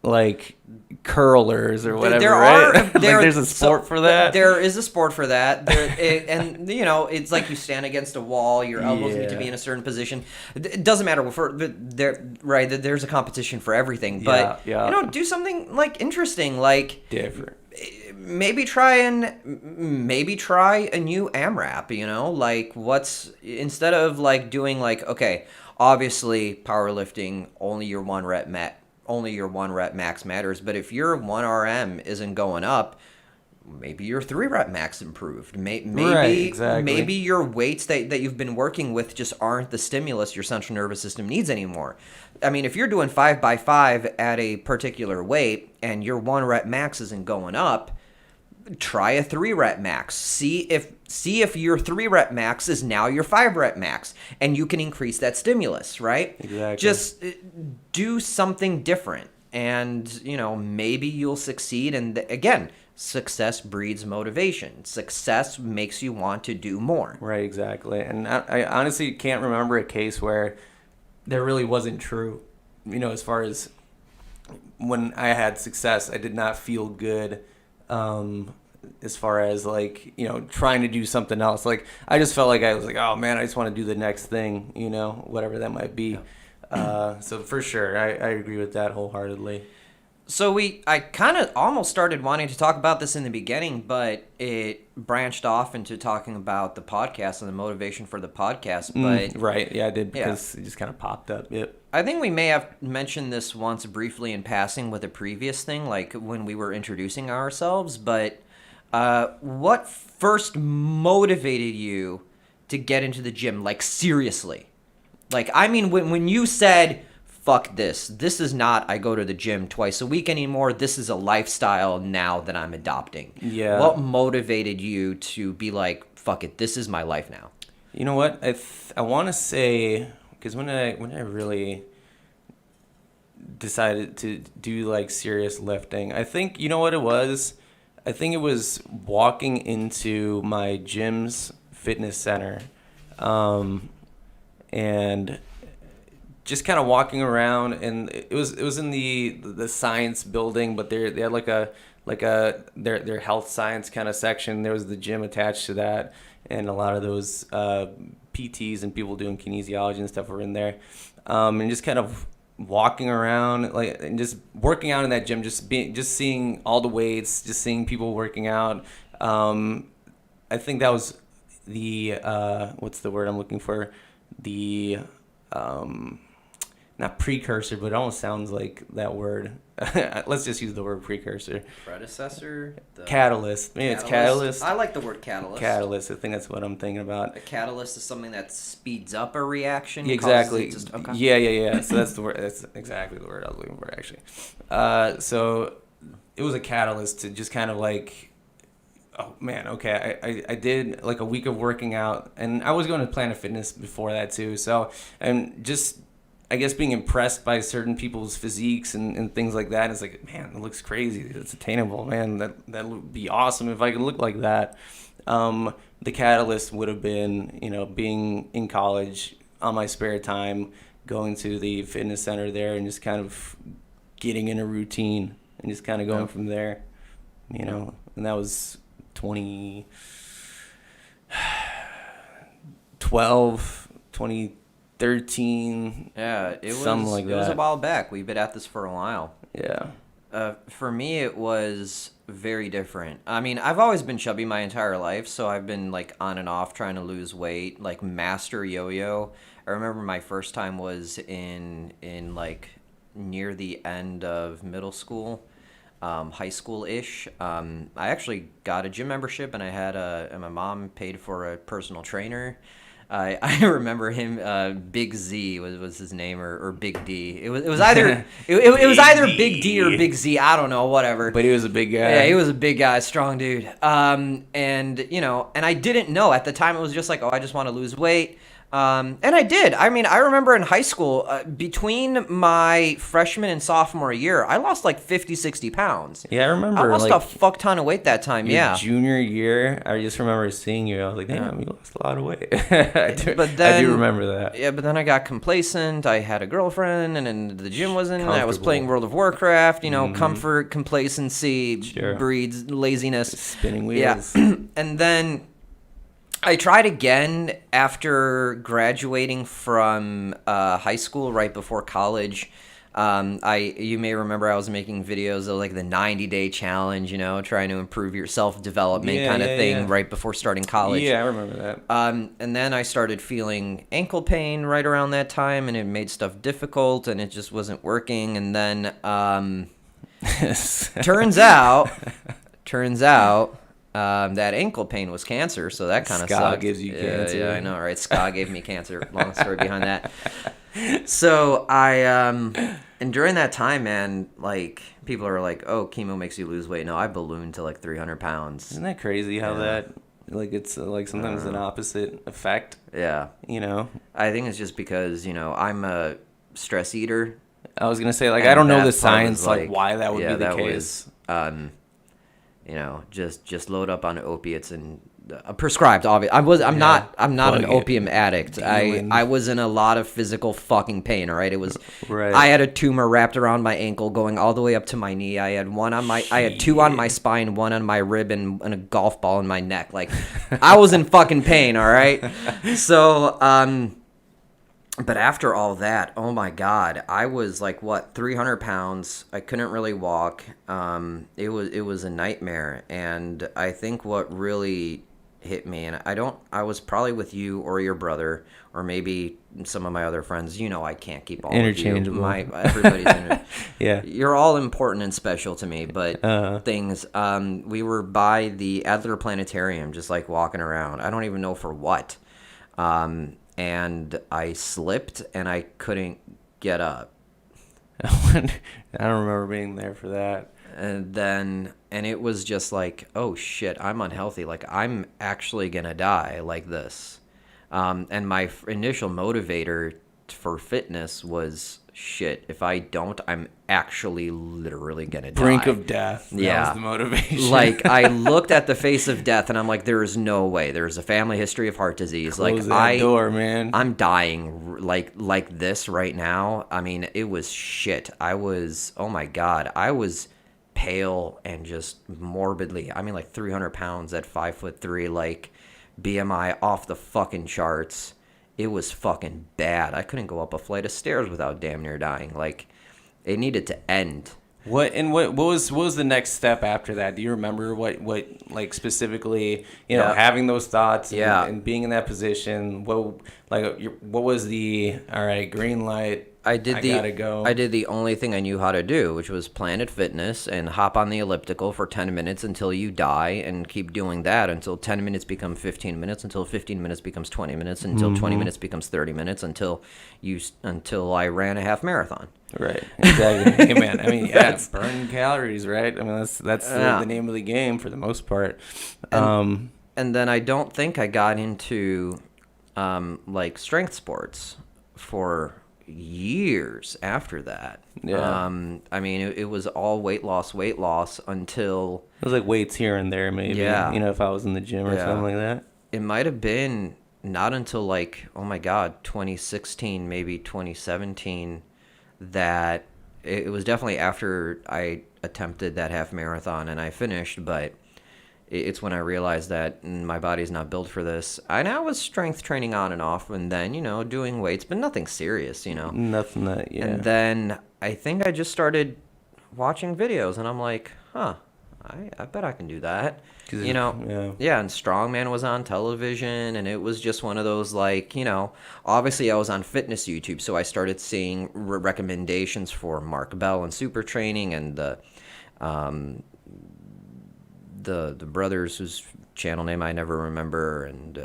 like curlers or whatever, right? There's a sport for that. There is a sport for that. It's like you stand against a wall. Your elbows need to be in a certain position. It doesn't matter. There's a competition for everything. But do something like interesting, like different. Maybe try a new AMRAP. Like instead of like doing like, okay, obviously powerlifting, only your one rep max matters. But if your 1 RM isn't going up, maybe your 3 rep max improved. Maybe your weights that you've been working with just aren't the stimulus your central nervous system needs anymore. If you're doing 5x5 at a particular weight and your 1 rep max isn't going up, try a 3 rep max. See if your 3 rep max is now your 5 rep max, and you can increase that stimulus, right? Exactly. Just do something different, and maybe you'll succeed. And again, success breeds motivation. Success makes you want to do more. Right, exactly. And I honestly can't remember a case where that really wasn't true. As far as when I had success, I did not feel good. As far as like, trying to do something else, like I just felt like I was like, oh man, I just want to do the next thing, whatever that might be. So for sure, I agree with that wholeheartedly. So I kind of almost started wanting to talk about this in the beginning, but it branched off into talking about the podcast and the motivation for the podcast. But right, yeah, I did, because it just kind of popped up. Yep. I think we may have mentioned this once briefly in passing with a previous thing, like when we were introducing ourselves. But what first motivated you to get into the gym? Like seriously, like when you said, fuck this. This is not I go to the gym twice a week anymore. This is a lifestyle now that I'm adopting. Yeah. What motivated you to be like, fuck it, this is my life now? You know what? I want to say, because when I really decided to do like serious lifting, I think, you know what it was? I think it was walking into my gym's fitness center, and just kind of walking around, and it was in the science building, but they had like their health science kind of section. There was the gym attached to that, and a lot of those PTs and people doing kinesiology and stuff were in there, and just kind of walking around like and just working out in that gym, just seeing all the weights, just seeing people working out. I think that was the what's the word I'm looking for? The not precursor, but it almost sounds like that word. Let's just use the word precursor. Predecessor? Catalyst. Maybe it's catalyst. I like the word catalyst. Catalyst. I think that's what I'm thinking about. A catalyst is something that speeds up a reaction. Yeah, exactly. Okay. Yeah. So that's the word. That's exactly the word I was looking for, actually. So it was a catalyst to just kind of like, oh man, okay. I did like a week of working out, and I was going to Planet Fitness before that too. So, and just, I guess, being impressed by certain people's physiques and things like that. It's like, man, it looks crazy. It's attainable, man. That would be awesome if I could look like that. The catalyst would have been, being in college on my spare time, going to the fitness center there and just kind of getting in a routine and just kind of going from there, and that was 2012, 2013. Yeah, it was something like it was that. a while back. We've been at this for a while. Yeah. For me, it was very different. I mean, I've always been chubby my entire life, so I've been like on and off trying to lose weight, like master yo-yo. I remember my first time was in like near the end of middle school, high school-ish. I actually got a gym membership, and and my mom paid for a personal trainer. I remember him. Big Z was his name, or Big D. It was either it was either Big D or Big Z. I don't know, whatever. But he was a big guy. Yeah, he was a big guy, strong dude. And I didn't know at the time. It was just like, oh, I just want to lose weight. And I did. I mean, I remember in high school, between my freshman and sophomore year, I lost like 50, 60 pounds. Yeah, I remember. I lost a fuck ton of weight that time, your junior year, I just remember seeing you. I was like, damn, you lost a lot of weight. I do remember that. Yeah, but then I got complacent. I had a girlfriend, and then the gym wasn't. I was playing World of Warcraft. Comfort, complacency breeds laziness. Spinning wheels. Yeah. And then I tried again after graduating from high school, right before college. You may remember I was making videos of like the 90-day challenge, trying to improve your self-development kind of thing right before starting college. Yeah, I remember that. And then I started feeling ankle pain right around that time, and it made stuff difficult, and it just wasn't working. And then turns out that ankle pain was cancer, so that kind of sucked. Gives you cancer. Yeah, I know, right? Ska gave me cancer. Long story behind that. So and during that time, man, like, people are like, oh, chemo makes you lose weight. No, I ballooned to like 300 pounds. Isn't that crazy how that, like, it's like sometimes an opposite effect? Yeah. I think it's just because, I'm a stress eater. I was going to say, like, I don't know the science, like, why that would be the case. Just load up on opiates and prescribed. Obviously, I'm not an opium addict. I was in a lot of physical fucking pain. All right, it was. Right. I had a tumor wrapped around my ankle, going all the way up to my knee. I had I had two on my spine, one on my rib, and a golf ball in my neck. Like, I was in fucking pain. All right, so But after all that, oh my God, I was like, 300 pounds. I couldn't really walk. It was a nightmare. And I think what really hit me, and I was probably with you or your brother, or maybe some of my other friends. I can't keep all interchangeable. Of you. Everybody's yeah. You're all important and special to me, but things. We were by the Adler Planetarium, just like walking around. I don't even know for what. And I slipped, and I couldn't get up. I don't remember being there for that. And it was just like, oh shit, I'm unhealthy. Like, I'm actually gonna die like this. And my initial motivator for fitness was, shit, if I don't, I'm actually literally gonna die. Brink of death. That Yeah. was the motivation. Like, I looked at the face of death and I'm like, there is no way. There's a family history of heart disease. Close that door, man. I'm dying like this right now. I mean, it was shit. I was, oh my God, I was pale and just morbidly, I mean, like 300 pounds at 5'3", like BMI off the fucking charts. It was fucking bad. I couldn't go up a flight of stairs without damn near dying. Like, it needed to end. What was the next step after that? Do you remember what like specifically, having those thoughts and being in that position? What was the all right, green light? I gotta go. I did the only thing I knew how to do, which was Planet Fitness and hop on the elliptical for 10 minutes until you die, and keep doing that until 10 minutes become 15 minutes, until 15 minutes becomes 20 minutes, until 20 minutes becomes 30 minutes, until I ran a half marathon. Right, exactly. Hey, man, I mean, burning calories, right? I mean, that's the name of the game for the most part. And then I don't think I got into like strength sports for years after that. Yeah. I mean, it was all weight loss until it was like weights here and there, maybe. Yeah. If I was in the gym or something like that. It might have been not until like, oh my God, 2016, maybe 2017, that it was definitely after I attempted that half marathon and I finished, but it's when I realized that my body's not built for this. I now was strength training on and off, and then, doing weights, but nothing serious, Nothing that, yeah. And then I think I just started watching videos, and I'm like, I bet I can do that. And Strongman was on television, and it was just one of those, like, obviously I was on fitness YouTube, so I started seeing recommendations for Mark Bell and Super Training, and the brothers whose channel name I never remember, and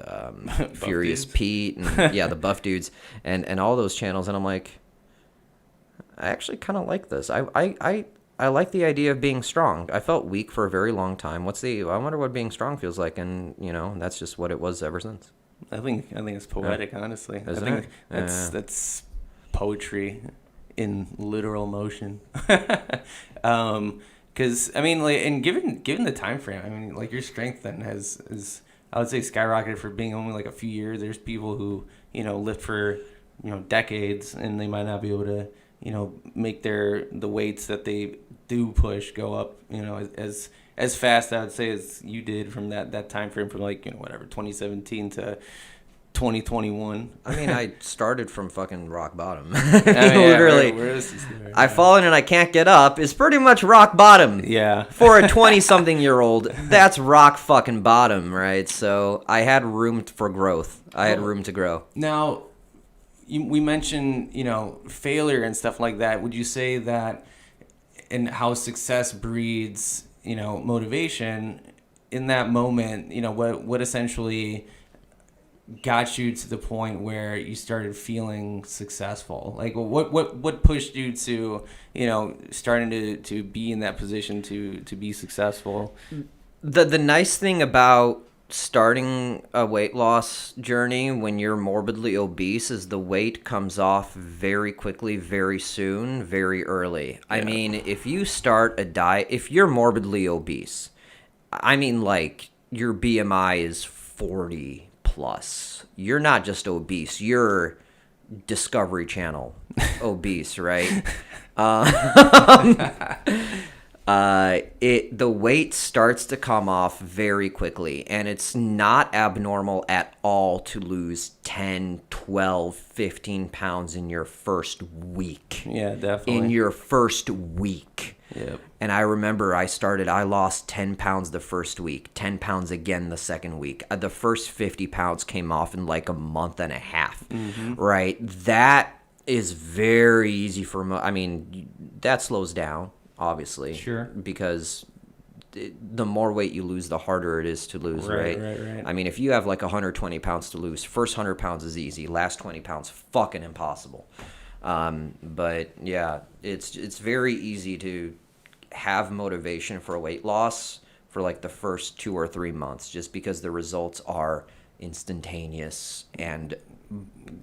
Furious Pete, and the Buff Dudes, and all those channels, and I'm like, I actually kind of like this. I like the idea of being strong. I felt weak for a very long time. I wonder what being strong feels like, and that's just what it was ever since. I think it's poetic, honestly. I think that's poetry in literal motion. Because I mean, like, and given the time frame, I mean, like, your strength then is I would say skyrocketed for being only like a few years. There's people who lift for decades, and they might not be able to make the weights that they do push go up as fast, I would say, as you did from that time frame from like 2017 to 2021. I mean, I started from fucking rock bottom. Literally. Where is this? I've fallen and I can't get up is pretty much rock bottom. Yeah. For a 20-something-year-old, that's rock fucking bottom, right? So I had room for growth. I had room to grow. Now, we mentioned, failure and stuff like that. Would you say that, and how success breeds, motivation in that moment, what essentially got you to the point where you started feeling successful? Like, what pushed you to, starting to be in that position to be successful? The nice thing about starting a weight loss journey when you're morbidly obese is the weight comes off very quickly, very soon, very early. Yeah. I mean, if you start a diet, if you're morbidly obese, I mean, like, your BMI is 40 plus. You're not just obese, you're Discovery Channel obese, right? The weight starts to come off very quickly, and it's not abnormal at all to lose 10, 12, 15 pounds in your first week. Yeah, definitely. In your first week. Yep. And I remember I lost 10 pounds the first week, 10 pounds again the second week. The first 50 pounds came off in like a month and a half, right? That is very easy that slows down. Obviously, sure, because the more weight you lose, the harder it is to lose, right? Right. I mean, if you have like 120 pounds to lose, first 100 pounds is easy. Last 20 pounds, fucking impossible. But yeah, it's very easy to have motivation for weight loss for like the first 2 or 3 months, just because the results are instantaneous and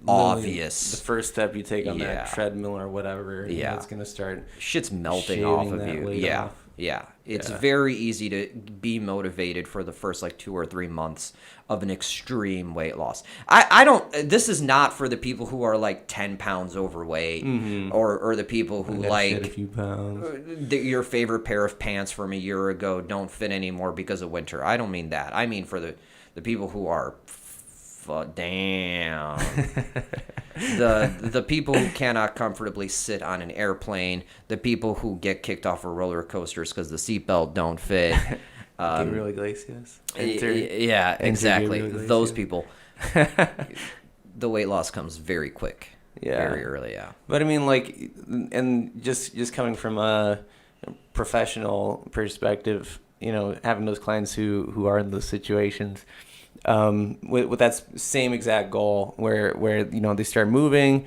obvious. The first step you take on Yeah. that treadmill or whatever, Yeah. it's gonna start Shit's melting shaving off of that you. weight Yeah. off. Yeah. It's Yeah. very easy to be motivated for the first like 2 or 3 months of an extreme weight loss. I don't, this is not for the people who are like 10 pounds overweight or the people who gotta shed a like few pounds. your favorite pair of pants from a year ago don't fit anymore because of winter. I don't mean that. I mean for the people who are damn. The people who cannot comfortably sit on an airplane, the people who get kicked off of roller coasters because the seatbelt don't fit. Gabriel Iglesias. Yeah, exactly. Gabriel Those Iglesias. people. The weight loss comes very quick. Yeah. Very early, yeah. But I mean, like, and just coming from a professional perspective, having those clients who are in those situations, with that same exact goal where they start moving,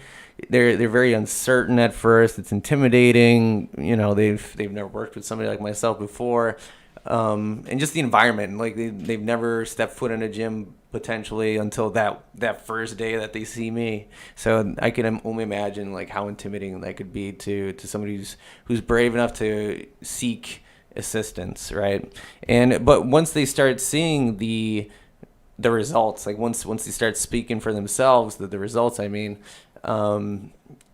they're very uncertain at first. It's intimidating. They've never worked with somebody like myself before, and just the environment. Like they've never stepped foot in a gym potentially until that first day that they see me. So I can only imagine like how intimidating that could be to somebody who's brave enough to seek assistance, right? But once they start seeing the results, like once they start speaking for themselves, the results, I mean,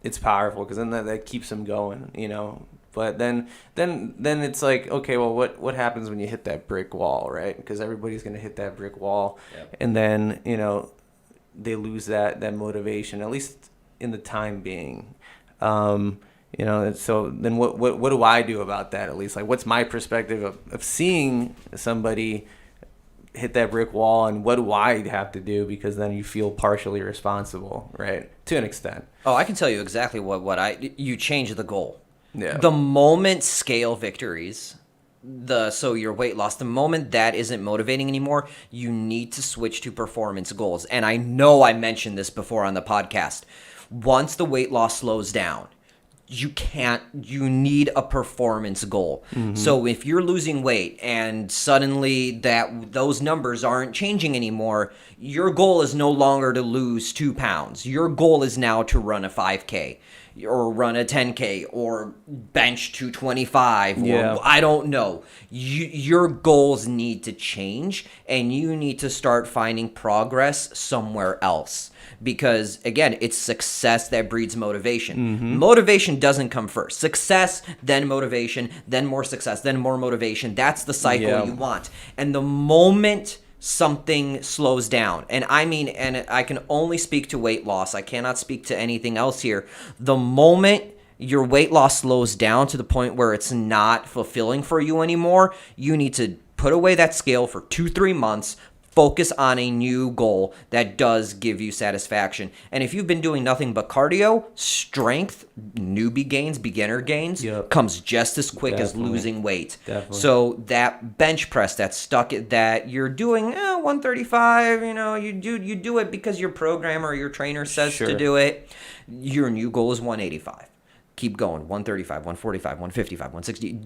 it's powerful because then that keeps them going, But then it's like, okay, well, what happens when you hit that brick wall, right? Because everybody's gonna hit that brick wall, Yep. and then they lose that motivation, at least in the time being. And so then what do I do about that? At least, like, what's my perspective of seeing somebody hit that brick wall, and what do I have to do? Because then you feel partially responsible, right? To an extent. Oh, I can tell you exactly you change the goal. Yeah. The moment scale victories, so your weight loss, the moment that isn't motivating anymore, you need to switch to performance goals. And I know I mentioned this before on the podcast. Once the weight loss slows down, you need a performance goal. Mm-hmm. So if you're losing weight and suddenly those numbers aren't changing anymore, your goal is no longer to lose 2 pounds. Your goal is now to run a 5K or run a 10K or bench 225 or I don't know. Your goals need to change and you need to start finding progress somewhere else. Because, again, it's success that breeds motivation. Mm-hmm. Motivation doesn't come first. Success, then motivation, then more success, then more motivation. That's the cycle you want. And the moment something slows down, and I can only speak to weight loss. I cannot speak to anything else here. The moment your weight loss slows down to the point where it's not fulfilling for you anymore, you need to put away that scale for 2-3 months, focus on a new goal that does give you satisfaction. And if you've been doing nothing but cardio, strength, newbie gains, beginner gains, comes just as quick as losing weight. Definitely. So that bench press that you're doing 135, you do it because your program or your trainer says to do it. Your new goal is 185. Keep going. 135, 145, 155, 160.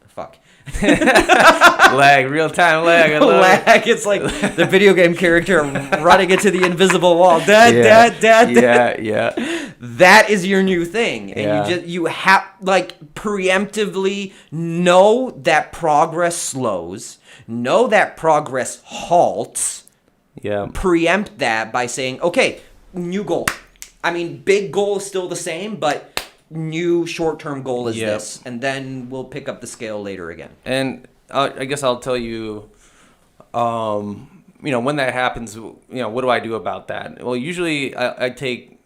Fuck. Real time lag. I love lag. It's like the video game character running into the invisible wall. Dad. Yeah. That is your new thing, and you have preemptively know that progress slows, know that progress halts. Yeah. Preempt that by saying, okay, new goal. I mean, big goal is still the same, but new short-term goal is this, and then we'll pick up the scale later again. And I guess I'll tell you, when that happens, what do I do about that? Well, usually I take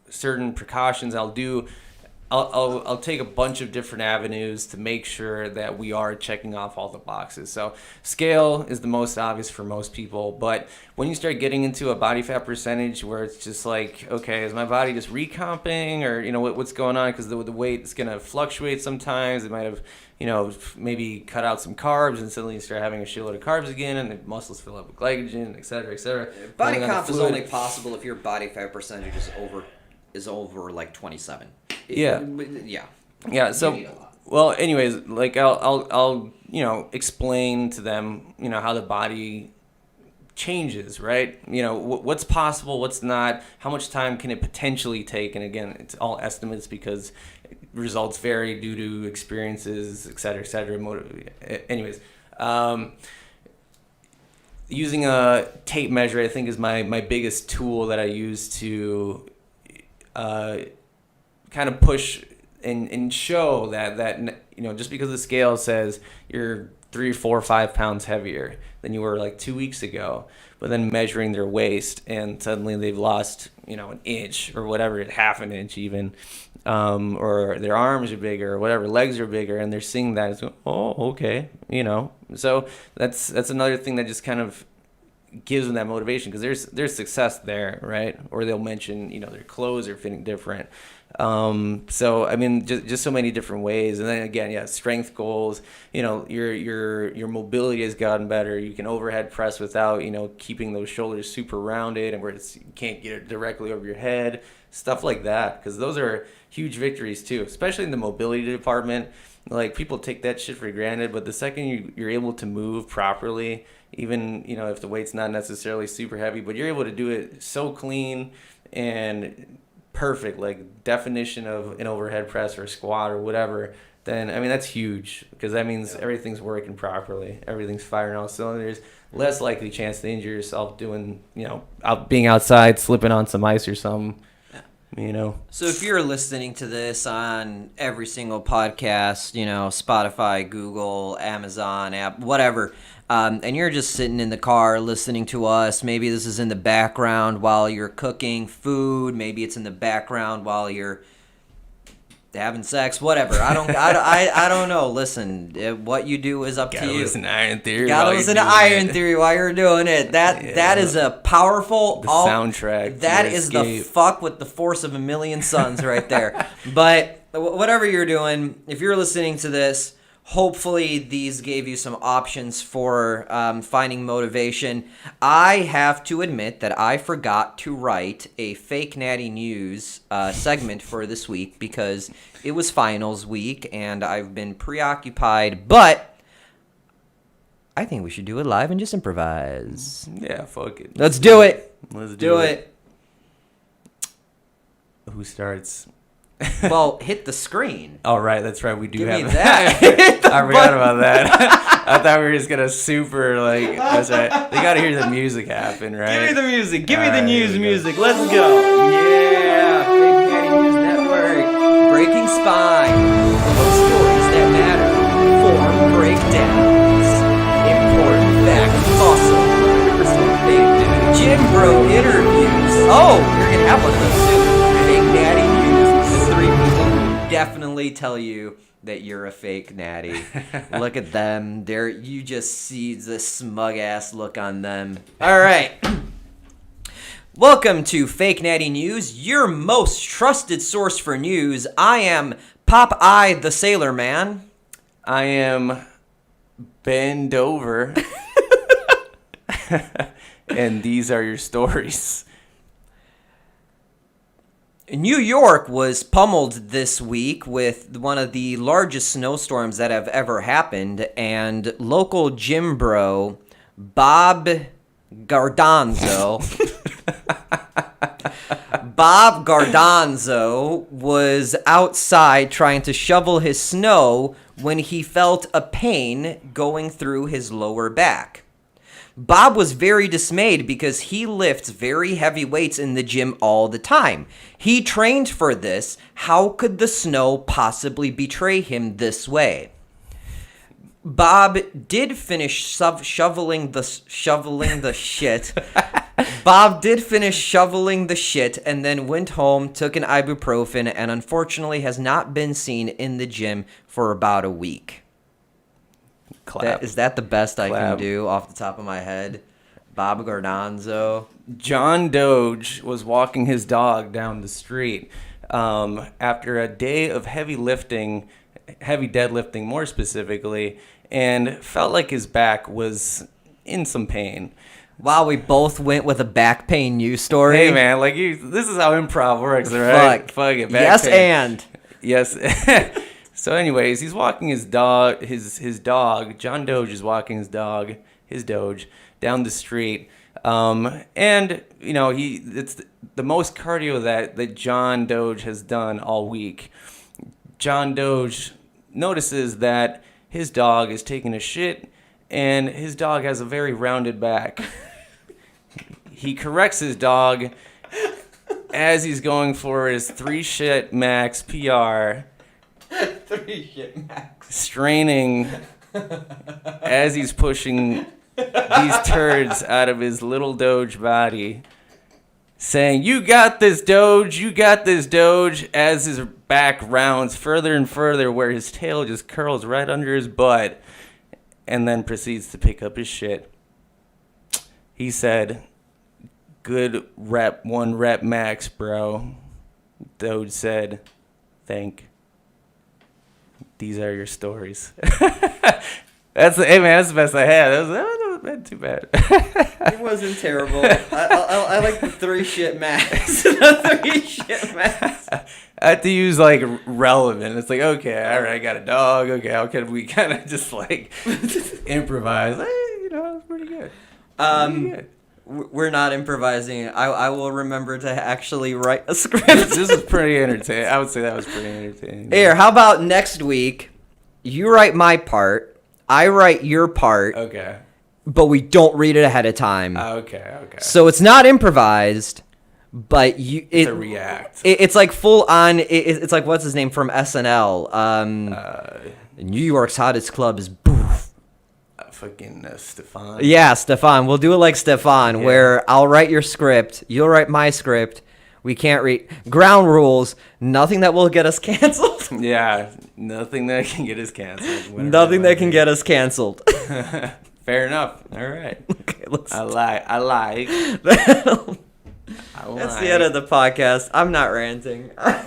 certain precautions. I'll take a bunch of different avenues to make sure that we are checking off all the boxes. So scale is the most obvious for most people, but when you start getting into a body fat percentage where it's just like, okay, is my body just recomping, or what's going on? Because the weight is going to fluctuate sometimes. It might have maybe cut out some carbs and suddenly you start having a shitload of carbs again, and the muscles fill up with glycogen, et cetera, et cetera. Body comp is only possible if your body fat percentage is over like 27. Yeah. So, well, anyways, like I'll explain to them, how the body changes, right? What's possible, what's not, how much time can it potentially take? And again, it's all estimates because results vary due to experiences, et cetera, et cetera. Anyways, using a tape measure, I think, is my biggest tool that I use to kind of push and show that just because the scale says you're 3, 4, 5 pounds heavier than you were like 2 weeks ago, but then measuring their waist and suddenly they've lost an inch or whatever, half an inch even, or their arms are bigger or whatever, legs are bigger, and they're seeing that as, oh, okay, so that's another thing that just kind of gives them that motivation, because there's success there, right? Or they'll mention their clothes are fitting different. So I mean, just so many different ways. And then again, strength goals. Your mobility has gotten better. You can overhead press without keeping those shoulders super rounded, and where you can't get it directly over your head, stuff like that. Because those are huge victories too, especially in the mobility department. Like, people take that shit for granted, but the second you're able to move properly, even if the weight's not necessarily super heavy, but you're able to do it so clean and perfect, like definition of an overhead press or a squat or whatever, then I mean, that's huge, because that means everything's working properly, everything's firing all cylinders. Less likely chance to injure yourself doing being outside, slipping on some ice or something. So if you're listening to this on every single podcast, Spotify, Google, Amazon app, whatever, and you're just sitting in the car listening to us, maybe this is in the background while you're cooking food, maybe it's in the background while you're having sex, whatever. I don't know. Listen, what you do is up to you. Gotta listen to Iron Theory. Gotta listen to Iron Theory while you're doing it. That is a powerful soundtrack. That is the fuck with the force of a million suns right there. But whatever you're doing, if you're listening to this, hopefully these gave you some options for finding motivation. I have to admit that I forgot to write a Fake Natty News segment for this week because it was finals week and I've been preoccupied, but I think we should do it live and just improvise. Yeah, fuck it. Let's do it. Let's do it. Who starts? Well, hit the screen. Oh, right. That's right. We do have that. I forgot about that. I thought we were just going to that's right. They got to hear the music happen, right? Give me the music. Give me the news music. Let's go. Yeah. Fake Natty News Network. Breaking Spine. Those stories that matter. Form breakdowns. Important facts. Also, 100% fake news. Gym Bro interviews. Oh, you're going to have one of those soon. Fake Natty News. The 3 people who definitely tell you that you're a fake natty. Look at them. You just see the smug ass look on them. All right. Welcome to Fake Natty News, your most trusted source for news. I am Popeye the Sailor Man. I am Bend Over. And these are your stories. New York was pummeled this week with one of the largest snowstorms that have ever happened, and local gym bro Bob Gardanzo was outside trying to shovel his snow when he felt a pain going through his lower back. Bob was very dismayed because he lifts very heavy weights in the gym all the time. He trained for this. How could the snow possibly betray him this way? Bob did finish shoveling the shit. Bob did finish shoveling the shit and then went home, took an ibuprofen, and unfortunately has not been seen in the gym for about a week. Is that the best I can do off the top of my head? Bob Gardanzo. John Doge was walking his dog down the street after a day of heavy deadlifting more specifically, and felt like his back was in some pain. Wow, we both went with a back pain news story. Hey man, this is how improv works, all right? Fuck it, back pain. And. Yes. So anyways, he's walking his dog, John Doge is walking his Doge, down the street. And it's the most cardio that John Doge has done all week. John Doge notices that his dog is taking a shit, and his dog has a very rounded back. He corrects his dog as he's going for his 3 shit max PR. 3 shit max. Straining as he's pushing these turds out of his little Doge body, saying, "You got this, Doge, you got this, Doge," as his back rounds further and further where his tail just curls right under his butt, and then proceeds to pick up his shit. He said, "Good rep, 1 rep max, bro." Doge said, "These are your stories." That's the best I had. That wasn't too bad. It wasn't terrible. I like the 3 shit max. The 3 shit max. I had to use like relevant. It's like, okay, all right, I got a dog. Okay, how can we kind of just like improvise? Hey, it's pretty good. Pretty good. We're not improvising. I will remember to actually write a script. This was pretty entertaining. I would say that was pretty entertaining. Here, how about next week? You write my part. I write your part. Okay. But we don't read it ahead of time. Okay. So it's not improvised, but It's a react. It's like full on. It's like, what's his name from SNL? New York's hottest club is Boof. Fucking Stefan. Yeah, Stefan. We'll do it like Stefan, where I'll write your script, you'll write my script. We can't read. Ground rules. Nothing that will get us canceled. Yeah, nothing that can get us canceled. Nothing that can get us canceled. Fair enough. All right. Okay, I like. That's the end of the podcast. I'm not ranting.